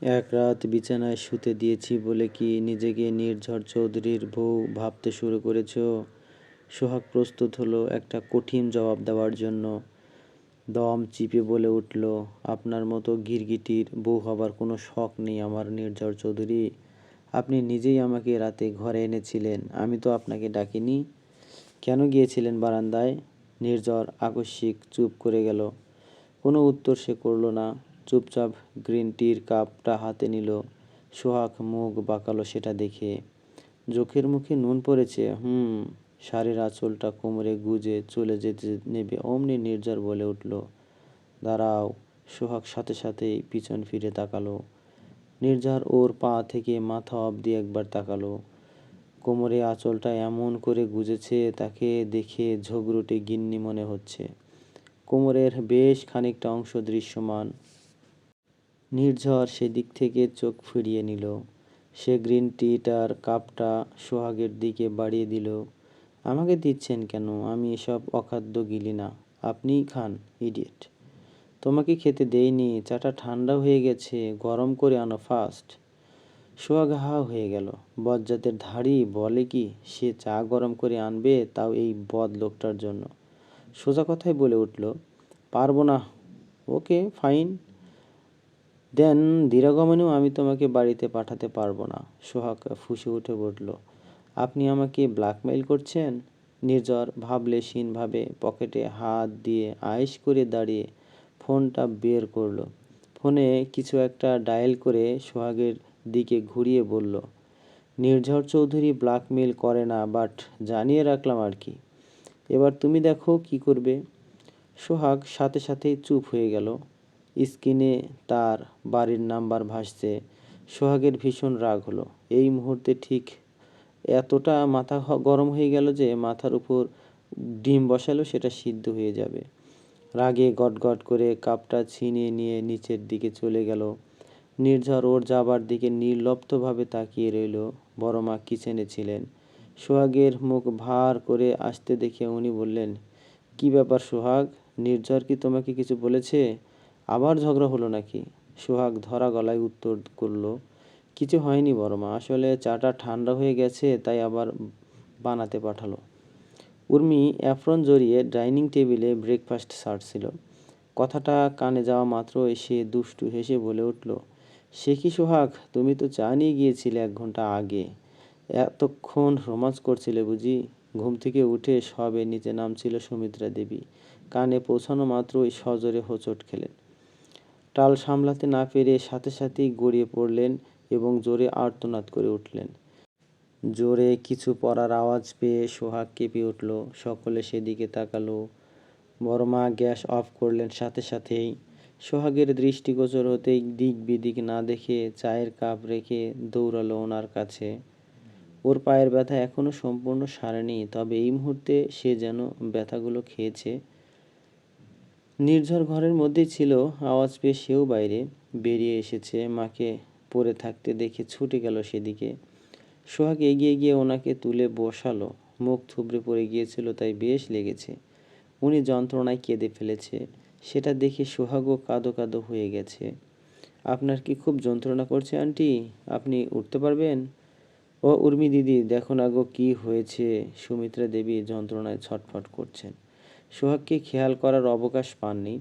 এক রাত বিছানায় শুতে দিয়েছি বলে কি নিজেকে নির্ঝর চৌধুরীর বউ ভাবতে শুরু করেছো? সোহাগ প্রস্তুত হলো একটা কঠিন জবাব দেওয়ার জন্য। দম চিপে বলে উঠল, আপনার মতো গিরগিটির বউ হবার কোনো শখ নেই আমার নির্ঝর চৌধুরী। আপনি নিজেই আমাকে রাতে ঘরে এনেছিলেন, আমি তো আপনাকে ডাকিনি। কেন গিয়েছিলেন বারান্দায়? নির্ঝর আকস্মিক চুপ করে গেল। কোনো উত্তর সে করল না, চুপচাপ গ্রিন টির কাপটা হাতে নিল। সোহাগ মুখ বাঁকালো সেটা দেখে। চোখের মুখে নুন পড়েছে। শাড়ির আঁচলটা কোমরে গুজে চলে যেতে নেবে অমনি নির্ঝর বলে উঠল, দাঁড়াও। সোহাগ সাথে সাথেই পিছন ফিরে তাকালো। নির্ঝর ওর পা থেকে মাথা অবধি একবার তাকালো। কোমরে আঁচলটা এমন করে গুজেছে তাকে দেখে ঝগড়ুটে গিন্নি মনে হচ্ছে। কোমরের বেশ খানিকটা অংশ দৃশ্যমান। নির্ঝর সেদিক থেকে চোখ ফিরিয়ে নিল। সে গ্রিন টিটার কাপটা সোহাগের দিকে বাড়িয়ে দিল। আমাকে দিচ্ছেন কেন? আমি এসব অখাদ্য গিলি না। আপনিই খান, ইডিয়েট। তোমাকে খেতে দেইনি, চাটা ঠান্ডা হয়ে গেছে, গরম করে আনো ফাস্ট। সোহাগ হা হয়ে গেল। বজ্জাতের ধাড়ি বলে কি সে চা গরম করে আনবে, তাও এই বদ লোকটার জন্য। সোজা কথায় বলে উঠল, পারবো না। ওকে ফাইন, দেন ধীরাগমনেও আমি তোমাকে বাড়িতে পাঠাতে পারবো না। সোহাগ ফুঁসে উঠে বলল, আপনি আমাকে ব্ল্যাকমেইল করছেন? নির্ঝর ভাবলেশীনভাবে পকেটে হাত দিয়ে আয়েশ করে দাঁড়িয়ে ফোনটা বের করলো। ফোনে কিছু একটা ডায়াল করে সোহাগের দিকে ঘুরিয়ে বলল, নির্ঝর চৌধুরী ব্ল্যাকমেইল করে না, বাট জানিয়ে রাখলাম আর কি। এবার তুমি দেখো কি করবে। সোহাগ সাথে সাথেই চুপ হয়ে গেল। স্ক্রিনে তার বাড়ির নাম্বার ভাসছে। সোহাগের ভীষণ রাগ হলো। এই মুহূর্তে ঠিক এতটা মাথা গরম হয়ে গেল যে মাথার উপর ডিম বসালো সেটা সিদ্ধ হয়ে যাবে। রাগে গটগট করে কাপটা ছিনিয়ে নিয়ে নিচের দিকে চলে গেল। নির্ঝর ওর যাবার দিকে নির্লিপ্তভাবে তাকিয়ে রইল। বড় মা কিচেনে ছিলেন। সোহাগের মুখ ভার করে আসতে দেখে উনি বললেন, কি ব্যাপার সোহাগ, নির্ঝর কি তোমাকে কিছু বলেছে? আবার ঝগড়া হলো নাকি? সোহাগ ধরা গলায় উত্তর করল, কিছু হয়নি বড় মা, আসলে চাটা ঠান্ডা হয়ে গেছে তাই আবার বানাতে পাঠালো। উর্মি অ্যাপ্রন জড়িয়ে ডাইনিং টেবিলে ব্রেকফাস্ট সারছিল। কথাটা কানে যাওয়া মাত্রই সে দুষ্টু হেসে বলে উঠল, সে কি সোহাগ, তুমি তো চা নিয়ে গিয়েছিলে 1 ঘন্টা আগে। এতক্ষণ রোমাঞ্চ করছিলে বুঝি? ঘুম থেকে উঠে সবে নিচে নামছিল সুমিত্রা দেবী। কানে পৌঁছানো মাত্রই সজোরে হোঁচট খেলেন। টাল সামলাতে না পেরে সাথে সাথেই গড়িয়ে পড়লেন এবং জোরে আর্তনাদ করে উঠলেন। জোরে কিছু পড়ার আওয়াজ পেয়ে সোহাগ কেঁপে উঠল। সকলে সেদিকে তাকালো। বড়মা গ্যাস অফ করলেন সাথে সাথেই। সোহাগের দৃষ্টিগোচর হতেই দিক বিদিক না দেখে চায়ের কাপ রেখে দৌড়ালো ওনার কাছে। ওর পায়ের ব্যথা এখনো সম্পূর্ণ সারেনি, তবে এই মুহূর্তে সে যেন ব্যথাগুলো খেয়েছে। নির্ঝর ঘরের মধ্যেই ছিল, আওয়াজ পেয়ে সেও বাইরে বেরিয়ে এসেছে। মাকে পড়ে থাকতে দেখে ছুটে গেল সেদিকে। সোহাগ এগিয়ে গিয়ে ওনাকে তুলে বসালো। মুখ থুবড়ে পড়ে গিয়েছিল তাই বেশ লেগেছে। উনি যন্ত্রণায় কেঁদে ফেলেছে, সেটা দেখে সোহাগও কাঁদো কাঁদো হয়ে গেছে। আপনার কি খুব যন্ত্রণা করছে আন্টি? আপনি উঠতে পারবেন? ও উর্মি দিদি, দেখো না গো কি হয়েছে। সুমিত্রা দেবী যন্ত্রণায় ছটফট করছেন। সোহাগকে খেয়াল করার অবকাশ পাননি।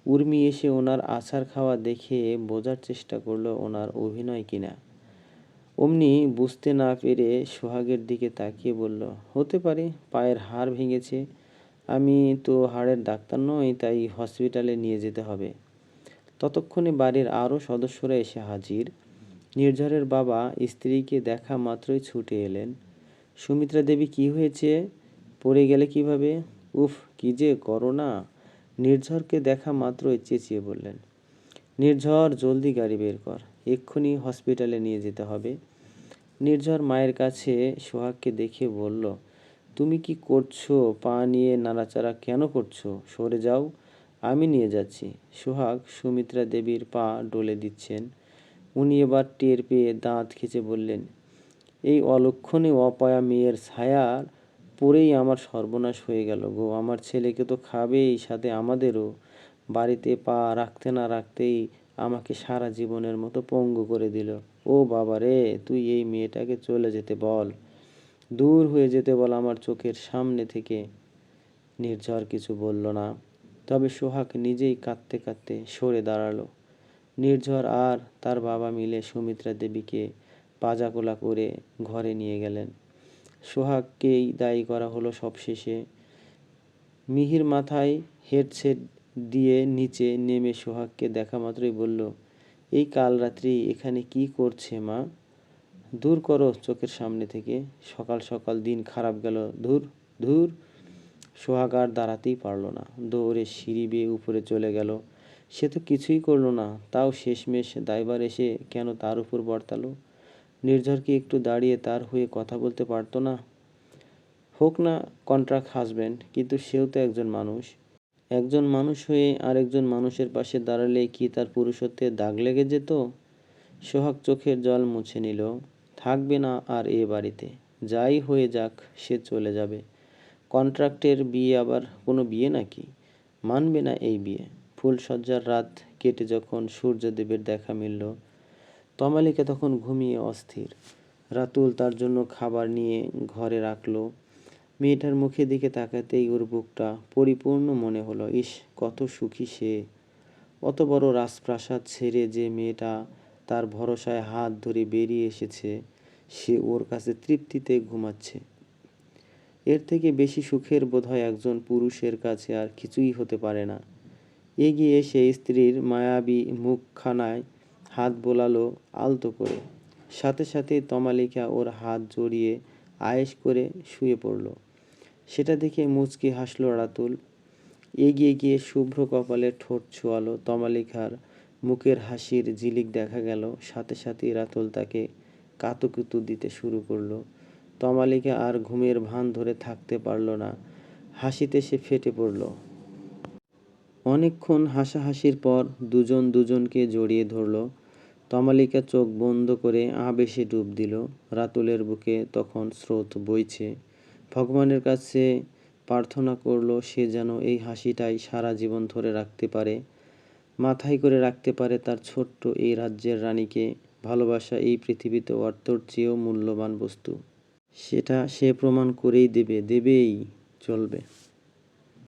উর্মি এসে ওনার আছাড় খাওয়া দেখে বোঝার চেষ্টা করলো ওনার অভিনয় কিনা। অমনি বুঝতে না পেরে সোহাগের দিকে তাকিয়ে বলল, হতে পারে, পায়ের হাড় ভেঙেছে। আমি তো হাড়ের ডাক্তার নই, তাই হসপিটালে নিয়ে যেতে হবে। ততক্ষণে বাড়ির আরও সদস্যরা এসে হাজির। নির্ঝরের বাবা স্ত্রীকে দেখা মাত্রই ছুটে এলেন। সুমিত্রা দেবী, কি হয়েছে? পড়ে গেলে কিভাবে? উফ, কি যে করো না। নির্ঝরকে দেখা মাত্রই চেঁচিয়ে বললেন, নির্ঝর জলদি গাড়ি বের কর, এক্ষুনি হসপিটালে নিয়ে যেতে হবে। নির্ঝর মায়ের কাছে সোহাগকে দেখে বলল, তুমি কি করছো? পা নিয়ে নাড়াচাড়া কেন করছো? সরে যাও, আমি নিয়ে যাচ্ছি। সোহাগ সুমিত্রা দেবীর পা ডলে দিচ্ছেন। উনি এবার টের পেয়ে দাঁত খিঁচে বললেন, এই অলক্ষণে অপয়া মেয়ের ছায়ার পরেই আমার সর্বনাশ হয়ে গেল গো। আমার ছেলেকে তো খাবেই, সাথে আমাদেরও। বাড়িতে পা রাখতে না রাখতেই আমাকে সারা জীবনের মতো পঙ্গু করে দিল। ও বাবা রে, তুই এই মেয়েটাকে চলে যেতে বল, দূর হয়ে যেতে বল আমার চোখের সামনে থেকে। নির্ঝর কিছু বলল না, তবে সোহাগ নিজেই কাঁদতে কাঁদতে সরে দাঁড়ালো। নির্ঝর আর তার বাবা মিলে সুমিত্রা দেবীকে পাজাকোলা করে ঘরে নিয়ে গেলেন। সোহাগকেই দায়ী করা হলো সবশেষে। মিহির মাথায় হেডসেট দিয়ে নিচে নেমে সোহাগকে দেখা মাত্রই বলল, এই কাল রাত্রি এখানে কি করছে মা? দূর করো চোখের সামনে থেকে, সকাল সকাল দিন খারাপ গেল, ধুর ধুর। সোহাগ আর দাঁড়াতেই পারল না, দৌড়ে সিঁড়ি বেয়ে উপরে চলে গেল। সে তো কিছুই করলো না, তাও শেষমেশ দায়ভার এসে কেন তার উপর বর্তালো? নির্ঝর কি একটু দাঁড়িয়ে তার হয়ে কথা বলতে পারতো না? হোক না কন্ট্রাক্ট হাজব্যান্ড, কিন্তু সেও তো একজন মানুষ। একজন মানুষ হয়ে আরেকজন মানুষের পাশে দাঁড়ালে কি তার পুরুষত্বের দাগ লেগে যেত? সোহাগ চোখের জল মুছে নিল। থাকবে না আর এ বাড়িতে, যাই হয়ে যাক সে চলে যাবে। কন্ট্রাক্টের বিয়ে আবার কোনো বিয়ে নাকি? মানবে না এই বিয়ে। ফুলশয্যার রাত কেটে যখন সূর্যদেবের দেখা মিলল, তমালিকা তখন ঘুমিয়ে অস্থির। রাতুল তার জন্য খাবার নিয়ে ঘরে রাখলো। মেয়েটার মুখের দিকে তাকাতেই ওর বুকটা পরিপূর্ণ মনে হলো। ইস, কত সুখী সে! অত বড় রাজপ্রাসাদ ছেড়ে যে মেয়েটা তার ভরসায় হাত ধরে বেরিয়ে এসেছে, সে ওর কাছে তৃপ্তিতে ঘুমাচ্ছে। এর থেকে বেশি সুখের বোধহয় একজন পুরুষের কাছে আর কিছুই হতে পারে না। এগিয়ে এসে স্ত্রীর মায়াবী মুখখানায় হাত বোলালো আলতো করে। সাথে সাথেই তমালিকা ওর হাত জড়িয়ে আয়েশ করে শুয়ে পড়ল। সেটা দেখে মুচকি হাসল রাতুল। এগিয়ে গিয়ে শুভ্র কপালে ঠোঁট ছোঁয়ালো। তমালিকার মুখের হাসির ঝিলিক দেখা গেল। সাথে সাথেই রাতুল তাকে কাতুকুতু দিতে শুরু করলো। তমালিকা আর ঘুমের ভান ধরে থাকতে পারল না, হাসিতে সে ফেটে পড়ল। অনেকক্ষণ হাসাহাসির পর দুজন দুজনকে জড়িয়ে ধরল। তমালিকা চোখ বন্ধ করে আবেশে ডুব দিল। রাতুলের বুকে তখন স্রোত বইছে। ভগবানের কাছে প্রার্থনা করল সে যেন এই হাসিটাই সারা জীবন ধরে রাখতে পারে, মাথায় করে রাখতে পারে তার ছোট্ট এই রাজ্যের রানীকে। ভালোবাসা এই পৃথিবীতে অর্থের চেয়েও মূল্যবান বস্তু, সেটা সে প্রমাণ করেই দেবে, দেবেই চলবে।